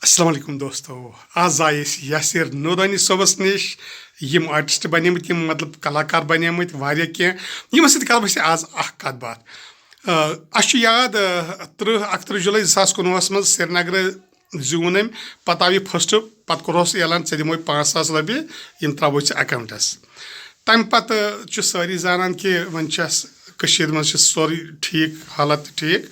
अस्सलाम वालेकुम दोस्तों आज आए यासिर नूरानी सोबस निश यम आर्टिस्ट बनेमत यम मतलब कलाकार बनेमत वारिया कह यम सत कर आज कत बात अश याद 31 जुलाई 2019 मज श्रीनगर जून अम पत् आव फर्स्ट पत् कोरस ऐलान ऐ दिमो 5,000 रपये यम त्रो अकाउंटस तम पत् सारी जानान कि वन मज सोरी ठीक हालत ठीक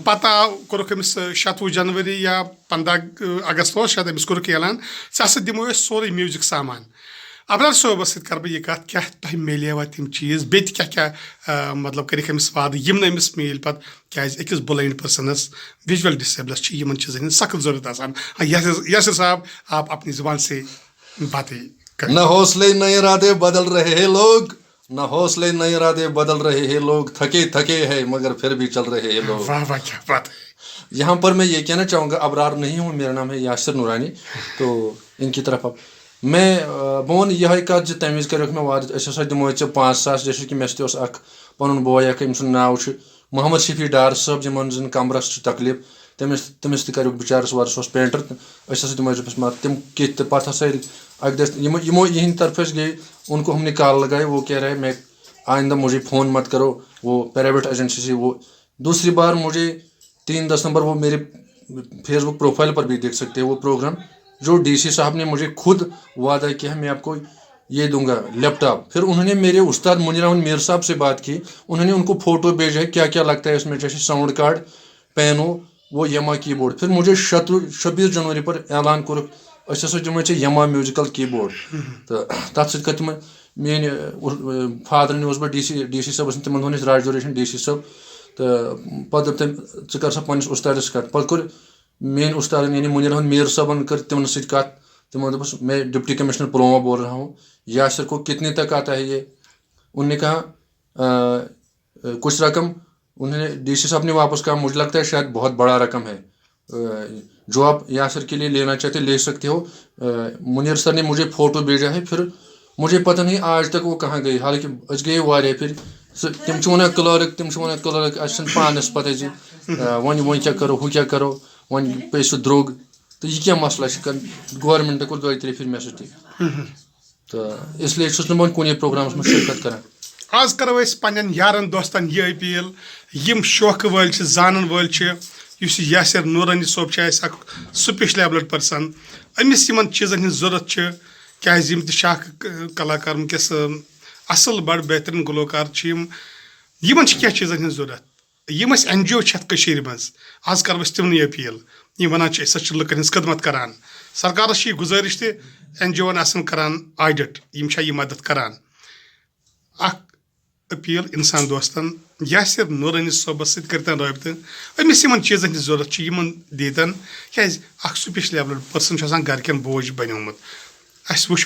पत् आव कोरुक अमिस 27 जनवरी या 15 अगस्त शायद अमिस कोरुक ऐलान सा दिमो सोरे म्यूजिक सामान अबरार सोबस सत कर बह कत क्या तुम मिलेवा तम चीज बे क्या क्या मतलब कर अमिस वाद यम अमिस मिल पत क्या अकिस ब्लाइंड पर्सनस विजुअल डिसेबलस इन चीजन सख्त जरूरत आसान यासिर साहब आप अपनी जुबान से बातें करें। न हौसले न इरादे बदल रहे हैं लोग, न हौसले न इरादे बदल रहे हैं लोग, थके थके हैं मगर फिर भी चल रहे हैं लोग। वाह वाह क्या बात है। यहाँ पर मैं ये कहना चाहूँगा, अबरार नहीं हूँ, मेरा नाम है यासिर नूरानी। तो इनकी तरफ अब मैं बोन यह कत तमीज कर मैं वाद अस दिमो 5,000 जैसे कि मे पन बोय नाव मोहम्मद शफी डार साहब जिन कमरस तकलीफ तमिस तक बिचारस वार पेंटर अस दिमो मात तम कि पत् यमो यहद तरफ गई उनको हमने कॉल लगाई, वो कह रहे मैं आइंदा मुझे फ़ोन मत करो, वो प्राइवेट एजेंसी से। वो दूसरी बार मुझे 3 दिसंबर वो मेरे फेसबुक प्रोफाइल पर भी देख सकते हैं वो प्रोग्राम जो डीसी साहब ने मुझे खुद वादा किया मैं आपको ये दूंगा लैपटॉप। फिर उन्होंने मेरे उस्ताद मुनीर अहमद मीर साहब से बात की, उन्होंने उनको फ़ोटो भेजा है क्या क्या लगता है इसमें, जैसे साउंड कार्ड, पेनो, वो यमा कीबोर्ड। फिर मुझे 26 जनवरी पर ऐलान कोर दिमो यमा म्यूजिकल कीबोर्ड। तो तथ सत मेन फादर ने बह डी सी साहब तिमन दोन राजौरेशन डी सी साहब। तो पत् दप तम कर सा पन्निस उस्तादस कत। पत् कोर मेन उस्ताद यानी मुनीर अहमद मीर साहबन कर तिमन सत कत। तिमो दोपस मैं डिप्टी कमिश्नर पुलवामा बोल रहा हूँ, यासिर को कितने तक आता है ये। उन्होंने कहा कुछ रकम। उन्होंने डीसी साहब ने वापस कहा मुझे लगता है शायद बहुत बड़ा रकम है, जो आप यासिर के लिए लेना चाहते ले सकते हो। मुनीर सर ने मुझे फ़ोटो भेजा है, फिर मुझे पता नहीं आज तक वो कहाँ गई। हालांकि अस गए वारे फिर तम वन क्लर्क अस पानस पता वन क्या करो हु क्या करो वन पे सह द्रोग। तो यह क्या मसला गवर्नमेंट कोर 2-3 फिर मे सत। तो इसलिए वो कुन प्रोग्रामस में शिरकत करान। आज करो पन्न यारन दोस्तन यह अपील यम शौक वल जानन वल यासिर नूरानी सोब special abled person Amish Yemen चीज़न हज जरूरत क्या कलाकार वनकस असल बड़ बेहतरीन गुलकार यमन क्या चीज़न हज जरूरत यम NGO मज। आज करो तिमन अपील यह वन लुकन हज खदमत करान। सरकारस गुजारिश NGO करान ऑडिट यह मदद करान। अपील इंसान दोस्तन यासिर नूरानी सोबस सतन रबत अमिस यमन चीज़न हज जरूरत दीतन क्या स्पेशल एबल्ड पर्सन घर बोझ बनोमुत। अस वुच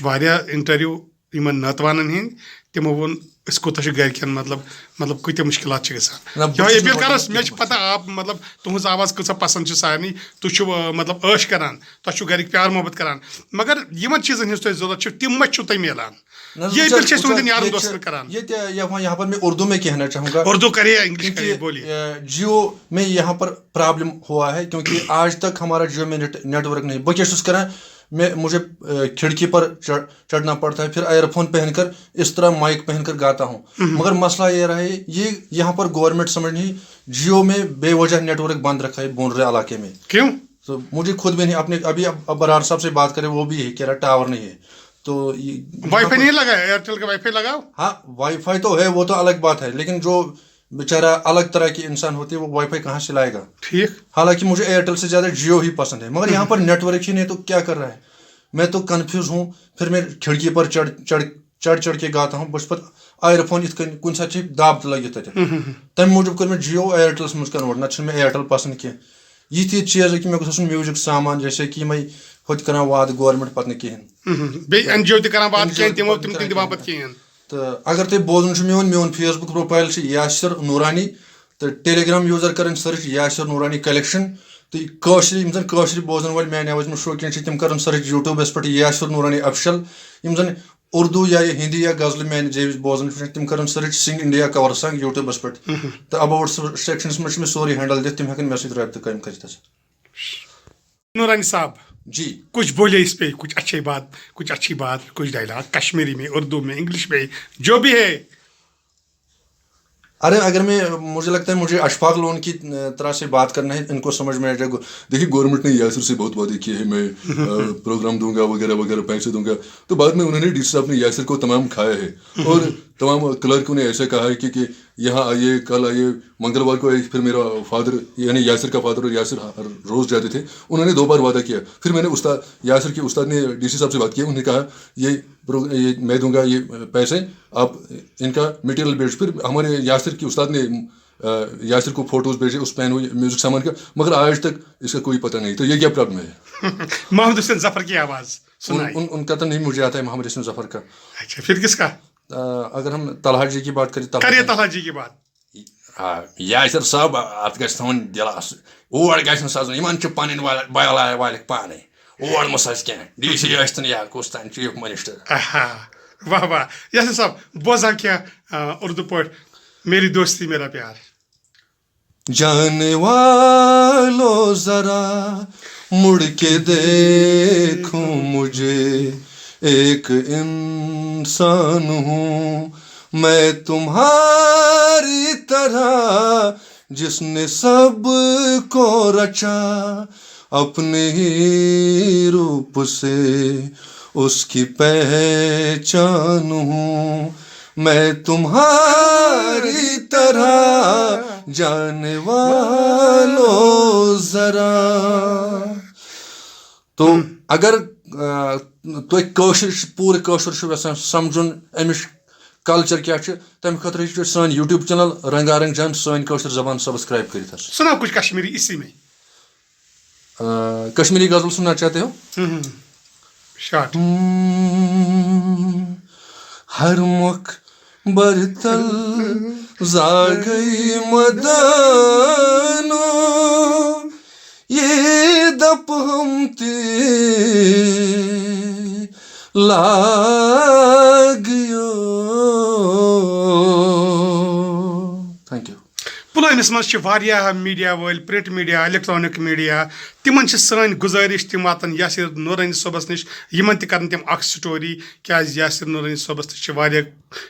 इंटरव्यू इन नतवानन हंद तमो वोन कोत घर मतलब कत मुश्किलात गसान करस मे पता आप मतलब तुज आवाज़ कसा पसंद सारे तुम मतलब ऐश करान तुम घर प्यार मोहब्बत करान मगर यमन चीज़न हज जरूरत तम तुम मिलान। ये यार दोस्त करान। यहाँ पर मैं उर्दू में कहना चाहूँगा, उर्दू करिए इंग्लिश करिए बोलिए। जियो में यहाँ पर प्रॉब्लम हुआ है क्योंकि आज तक हमारा जियो में नेटवर्क नहीं। बह क्या करान मुझे खिड़की पर चढ़ना पड़ता है, फिर एयरफोन पहनकर इस तरह माइक पहनकर गाता हूँ। मगर मसला ये रहा है ये यहाँ पर गवर्नमेंट समझ नहीं, जियो में बेवजह नेटवर्क बंद रखा है बोनरे इलाके में। क्यों? तो मुझे खुद भी नहीं, अपने अभी बरार साहब से बात करें वो भी है कह रहा टावर नहीं है। तो वाईफाई नहीं लगा, एयरटेल का वाईफाई लगाओ। हाँ वाईफाई तो है, वो तो अलग बात है, लेकिन जो बेचारा अलग तरह के इंसान होते हैं वो वाईफाई कहाँ से लाएगा। ठीक। हालांकि मुझे एयरटेल से ज़्यादा जियो ही पसंद है, मगर यहाँ पर नेटवर्क ही नहीं, तो क्या कर रहा है। मैं तो कन्फ्यूज हूँ। फिर मैं खिड़की पर चढ़ के गाता हूँ, बस पर एयरफोन इत कुछ सा दाब लगे तम मूजूब कर मैं जियो एयरटेलस मज कन्वर्ट, ना मैं एयरटेल पसंद कह। यी चीज़ कि मे गोस म्यूजिक सामान जैसे कि मैं होत कर वाद गवर्नमेंट पत कहें NGO तम कहें। तो अगर तुम बोजन मोन फेसबुक प्रोफाइल यासिर नूरानी, तो टेलीग्राम यूजर कर सर्च यासिर नूरानी कलेक्शन। तो कशर बोजन वाल मैन आवाज शौकीन तम कर सर्च यूट्यूबस पे यासिर नूरानी ऑफिशियल। यम उर्दू या हिंदी या गजल मैन जेव बोजन तम कर सर्च सिंग इंडिया कवर सॉन्ग यूट्यूबस पे। तो अबाउट सेक्शनस में सोरी हैंडल दिख, तम हेकन मे सत रब्त कायम कर। नूरानी साहब, जी। कुछ बोले इस पे, कुछ अच्छी बात, कुछ डायलॉग कश्मीरी में, उर्दू में, इंग्लिश में, जो भी है। अरे अगर मुझे लगता है मुझे अशफाक लोन की तरह से बात करना है, इनको समझ में आ जाएगा। देखिए गवर्नमेंट ने यासिर से बहुत वादे किए हैं, मैं प्रोग्राम दूंगा वगैरह वगैरह, पैसे दूंगा। तो बाद में उन्होंने डीसी साहब ने यासिर को तमाम खाया है और तमाम क्लर्कों ने ऐसे कहा है कि यहाँ आइए, कल आइए, मंगलवार को आइए। फिर मेरा फादर यानी यासिर का फादर और यासिर रोज़ जाते थे। उन्होंने 2 बार वादा किया। फिर मैंने यासिर के उस्ताद ने डीसी साहब से बात की। उन्होंने कहा ये मैं दूंगा ये पैसे, आप इनका मटेरियल भेज। फिर हमारे यासिर के उस्ताद ने यासिर को फोटोज भेजे उस पेन म्यूजिक सामान का, मगर आज तक इसका कोई पता नहीं। तो ये क्या प्रॉब्लम है? मोहम्मद हुसैन जफर की आवाज सुनाई। उनका तो नहीं मुझे आता है, मोहम्मद हुसैन जफर का। अच्छा, फिर किसका? अगर हम तलहा जी की बात करें, तलहा जी की बात। यासिर साहब अत गस थवन दिलास और गन सजन इन पन वाल पाने और मस क्या डीसी या कुछ तान चीफ मिनिस्टर। वाह वाह यासिर साहब, बोजा क्या उर्दू पढ़, मेरी दोस्ती मेरा प्यार। जाने वालों जरा मुड़ के देखो मुझे, एक इंसान हूँ मैं तुम्हारी तरह, जिसने सब को रचा अपने ही रूप से, उसकी पहचान हूँ मैं तुम्हारी तरह, जाने वालों जरा। तो अगर तुम पूरे कशर समझुन अमिश कल्चर क्या तम खतर सान यूट्यूब चैनल रंगारंग जन सान कशर जबान सब्सक्राइब कर। सुना कुछ कश्मीरी इसी में। कश्मीरी गजल सुनना चाहते हो? शॉर्ट। हर मुख बरतल जा गई मदानो, ये दप हम ते लागयो। Thank you. पुलवानिस मज मीडिया वल, प्रिंट मीडिया, इलेक्ट्रॉनिक मीडिया, तिमन सान गुजारिश तिम वातन यासिर नूरानी सोबस निश, यमन तन तिम अख स्टोरी, क्या यासिर नूरानी सोबस तक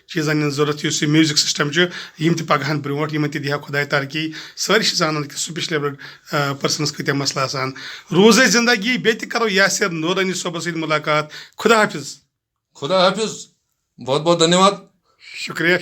चीज़न हज जरूरत, इस म्यूजिक सिस्टम यम पगहन ब्रोट, यमन दिया खुदा तरक्की। सारी जानान कि स्पीच लेवल पर्सनस कत मसल आसान। रोज़ जिंदगी, बे करो यासिर नूरानी सोबस मुलाकात। खुदा हाफिज। खुदा हाफिज। बहुत बहुत धन्यवाद। शुक्रिया।